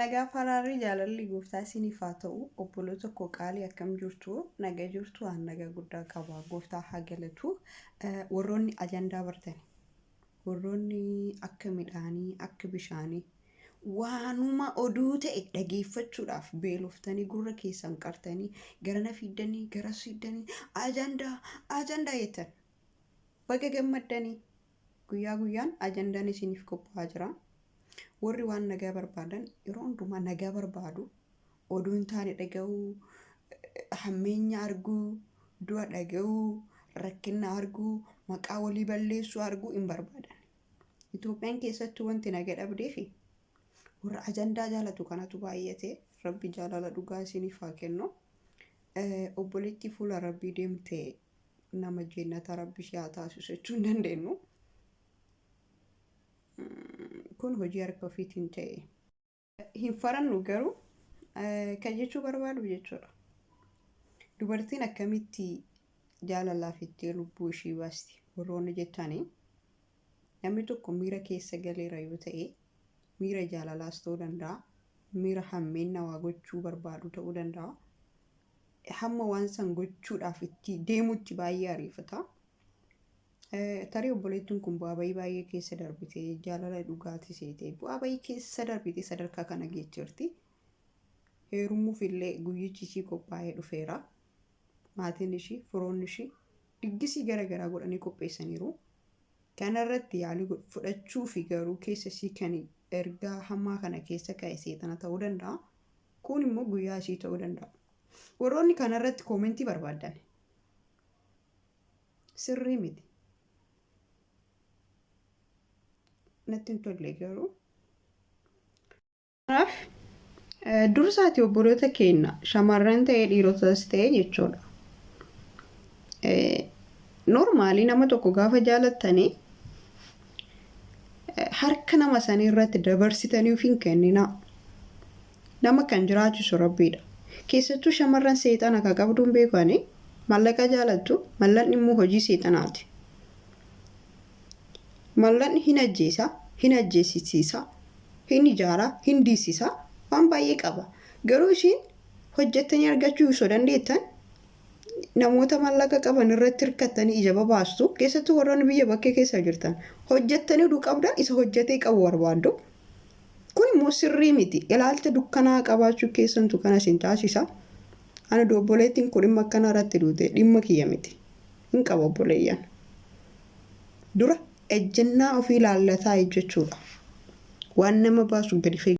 Nagaa faraarri jaalalli gooftaa isiniif haa ta'u obboloota koo qaalii akkam jirtu nagaa jirtu waan nagaa guddaa qaba gooftaa haa galatu. Warroonni ajandaa bartani warroonni akka midhaanii akka bishaanii waanuma oduu ta'e dhageeffachuudhaaf beeloftanii gurra keessan qartanii garana fiddanii garas fiddanii ajandaa jettan baga gammaddanii guyyaa guyyaan ajandaan isiniif qophaa'aa jira. Warri waan nagaa barbaadan yeroo hundumaa nagaa barbaadu oduun taane dhaga'uu hammeenya arguu du'a dhaga'uu rakkina arguu maqaa walii balleessuu arguu hin barbaadan. Itoophiyaan keessatti wanti nagaa dhabdeef warra ajandaa jaalatu kanatu baay'ate. Rabbi jaalala dhugaa isiniif haa kennu. Obboleettii fuula Rabbii deemtee nama jannata Rabbi ishee haa taasisu jechuu hin dandeenyu. Kun hojii harka ofiitiin ta'e hin farannu garuu kan jechuu barbaadu jechuudha. Dubartiin akkamitti jaalalaaf itti lubbuu ishii baasti warroonni jettanii namni tokko miira keessa galeera yoo ta'e miira jaalalaas ta'uu danda'a miira hammeenna waa gochuu barbaadu ta'uu danda'a. Hamma waan san gochuudhaaf itti deemutti baay'ee ariifata. Tarii obboleettiin kun bu'aa bayii baay'ee keessa darbite jaalala dhugaatii seete bu'aa bayii keessa darbite sadarkaa kana geejjirti. Heerumuuf illee guyyichi ishii qophaa'ee dhufeera. Maatiin ishii firoonni ishii diggisii garaagaraa godhanii qopheessaniiru. Kanarratti yaalii fudhachuu fi garuu keessa ishii kan ergaa hamaa kana keessa ka'e seexana ta'uu danda'a. Kun immoo guyyaa ishii ta'uu danda'a. Warroonni kanarratti koomentii barbaadan sirrii miti. Natti hin tolle garuu. Kanaaf dursaati obboloota keenya shamarran ta'ee dhiirotas ta'ee jechuudha. Normaalii nama tokko gaafa jaalattanii harka nama sanii irratti dabarsitanii of hin kenninaa. Nama kan jiraachisu Rabbiidha. Keessattuu shamarran seexana akka qabduun beekanii mallaqa jaalattu mallaqni immoo hojii seexanaati. Mallaqni hin ajjeesa, hin ajjeesisiisa, hin ijaara, hin diisisa waan baay'ee qaba. Garuu ishiin hojjettanii argachuu osoo dandeettan namoota mallaqa qaban irratti hirkattanii ija babaastu. Keessattuu warroonni biyya bakkee keessa jirtan hojjettanii oduu qabdan isa hojjetee qabu barbaaddu. Kun immoo sirrii miti. Ilaalcha dukkanaa qabaachuu keessantu kana isin taasisa. Ani obboleettiin kun dhimma akkana irratti duute dhimma kiyya miti. Hin qabu obboleeyyan. Dura ejjennaa ofii ilaallataa jechuudha. Waan nama baasu gadi